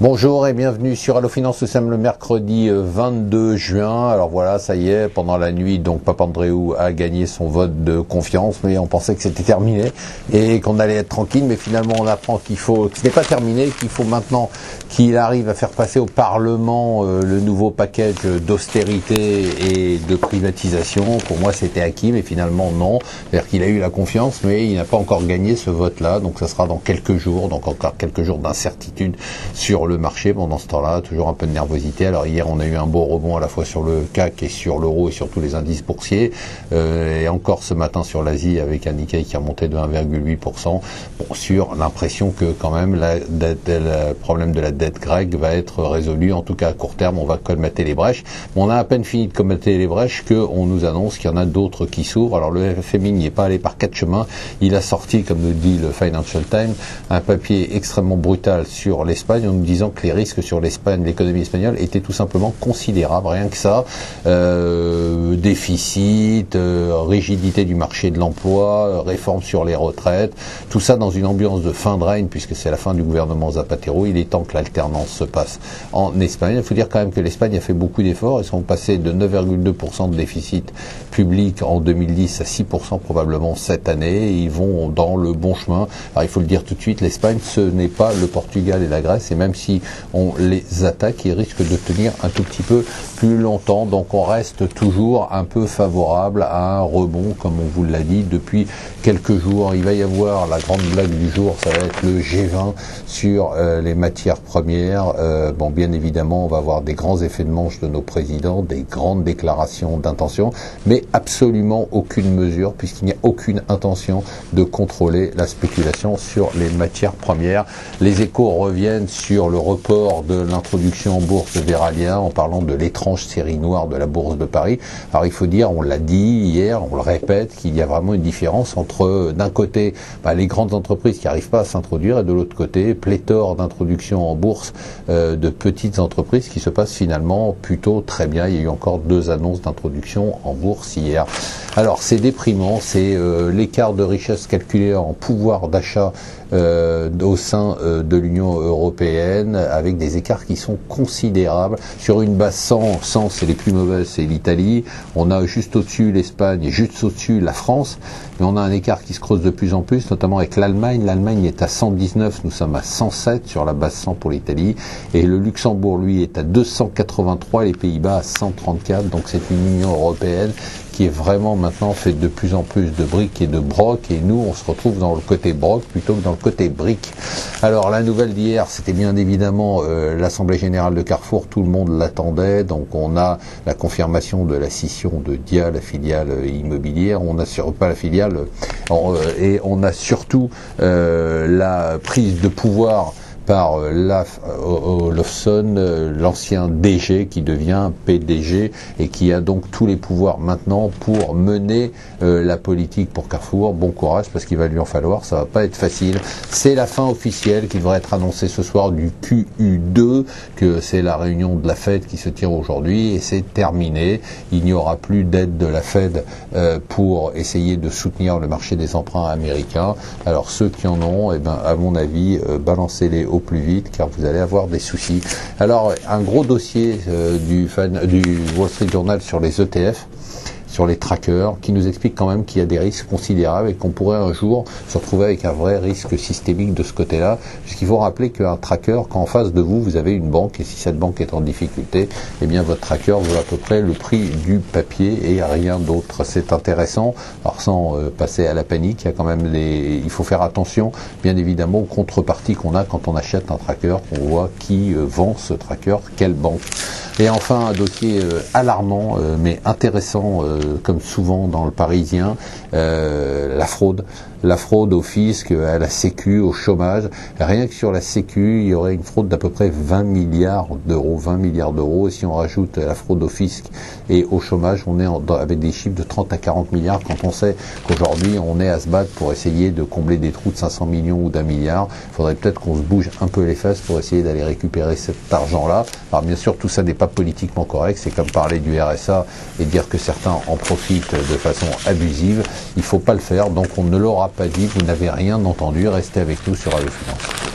Bonjour et bienvenue sur Allo Finance. Nous sommes le mercredi 22 juin. Alors voilà, ça y est, pendant la nuit, donc Papandréou a gagné son vote de confiance, mais on pensait que c'était terminé et qu'on allait être tranquille, mais finalement on apprend que ce n'est pas terminé, qu'il faut maintenant qu'il arrive à faire passer au Parlement le nouveau package d'austérité et de privatisation. Pour moi c'était acquis, mais finalement non. C'est-à-dire qu'il a eu la confiance, mais il n'a pas encore gagné ce vote-là, donc ça sera dans quelques jours, donc encore quelques jours d'incertitude sur le marché. Pendant ce temps-là, toujours un peu de nervosité. Alors hier, on a eu un beau rebond à la fois sur le CAC et sur l'euro et sur tous les indices boursiers. Et encore ce matin sur l'Asie avec un Nikkei qui a monté de 1,8%. Bon, sur l'impression que quand même le problème de la dette grecque va être résolu. En tout cas, à court terme, on va colmater les brèches. On a à peine fini de colmater les brèches qu'on nous annonce qu'il y en a d'autres qui s'ouvrent. Alors le FMI n'y est pas allé par quatre chemins. Il a sorti, comme le dit le Financial Times, un papier extrêmement brutal sur l'Espagne en nous disant que les risques sur l'Espagne, l'économie espagnole, étaient tout simplement considérables, rien que ça. Déficit, rigidité du marché de l'emploi, réforme sur les retraites, tout ça dans une ambiance de fin de règne, puisque c'est la fin du gouvernement Zapatero. Il est temps que l'alternance se passe en Espagne. Il faut dire quand même que l'Espagne a fait beaucoup d'efforts. Ils sont passés de 9,2% de déficit public en 2010 à 6% probablement cette année. Et ils vont dans le bon chemin. Alors il faut le dire tout de suite, l'Espagne, ce n'est pas le Portugal et la Grèce, et même si on les attaque, ils risquent de tenir un tout petit peu plus longtemps. Donc on reste toujours un peu favorable à un rebond, comme on vous l'a dit depuis quelques jours. Il va y avoir la grande blague du jour, ça va être le G20 sur les matières premières. Bon, bien évidemment, on va avoir des grands effets de manche de nos présidents, des grandes déclarations d'intention, mais absolument aucune mesure, puisqu'il n'y a aucune intention de contrôler la spéculation sur les matières premières. Les échos reviennent sur le report de l'introduction en bourse de Verallia en parlant de l'étrange série noire de la bourse de Paris. Alors il faut dire, on l'a dit hier, on le répète, qu'il y a vraiment une différence entre d'un côté les grandes entreprises qui n'arrivent pas à s'introduire et de l'autre côté pléthore d'introductions en bourse de petites entreprises qui se passent finalement plutôt très bien. Il y a eu encore 2 annonces d'introduction en bourse hier. Alors c'est déprimant, c'est l'écart de richesse calculé en pouvoir d'achat au sein de l'Union européenne, avec des écarts qui sont considérables. Sur une base 100 c'est les plus mauvaises, c'est l'Italie. On a juste au-dessus l'Espagne et juste au-dessus la France. Mais on a un écart qui se creuse de plus en plus, notamment avec l'Allemagne. L'Allemagne est à 119, nous sommes à 107 sur la base 100 pour l'Italie. Et le Luxembourg, lui, est à 283, les Pays-Bas à 134. Donc c'est une Union européenne qui est vraiment maintenant faite de plus en plus de briques et de brocs, et nous on se retrouve dans le côté broc plutôt que dans le côté briques. Alors la nouvelle d'hier, c'était bien évidemment l'Assemblée Générale de Carrefour, tout le monde l'attendait, donc on a la confirmation de la scission de Dia, la filiale immobilière, on assure pas la filiale, et on a surtout la prise de pouvoir par Olofsson, l'ancien DG qui devient PDG et qui a donc tous les pouvoirs maintenant pour mener la politique pour Carrefour. Bon courage, parce qu'il va lui en falloir, ça va pas être facile. C'est la fin officielle qui devrait être annoncée ce soir du QU2, que c'est la réunion de la Fed qui se tient aujourd'hui, et c'est terminé. Il n'y aura plus d'aide de la Fed pour essayer de soutenir le marché des emprunts américains. Alors ceux qui en ont, à mon avis, balancez-les au plus vite, car vous allez avoir des soucis. Alors un gros dossier du Wall Street Journal sur les ETF, sur les trackers, qui nous explique quand même qu'il y a des risques considérables et qu'on pourrait un jour se retrouver avec un vrai risque systémique de ce côté-là, puisqu'il faut rappeler qu'un tracker, quand en face de vous, vous avez une banque, et si cette banque est en difficulté, eh bien votre tracker vaut à peu près le prix du papier et rien d'autre. C'est intéressant. Alors sans passer à la panique, il y a quand même il faut faire attention, bien évidemment, aux contreparties qu'on a quand on achète un tracker, qu'on voit qui vend ce tracker, quelle banque. Et enfin, un dossier alarmant, mais intéressant, comme souvent dans le Parisien, la fraude. La fraude au fisc, à la sécu, au chômage. Rien que sur la sécu, il y aurait une fraude d'à peu près 20 milliards d'euros. 20 milliards d'euros. Et si on rajoute la fraude au fisc et au chômage, on est avec des chiffres de 30 à 40 milliards, quand on sait qu'aujourd'hui, on est à se battre pour essayer de combler des trous de 500 millions ou d'1 milliard. Il faudrait peut-être qu'on se bouge un peu les fesses pour essayer d'aller récupérer cet argent-là. Alors bien sûr, tout ça n'est pas politiquement correct. C'est comme parler du RSA et dire que certains en profitent de façon abusive. Il ne faut pas le faire. Donc on ne l'aura pas dit, vous n'avez rien entendu, restez avec nous sur Allo Finance.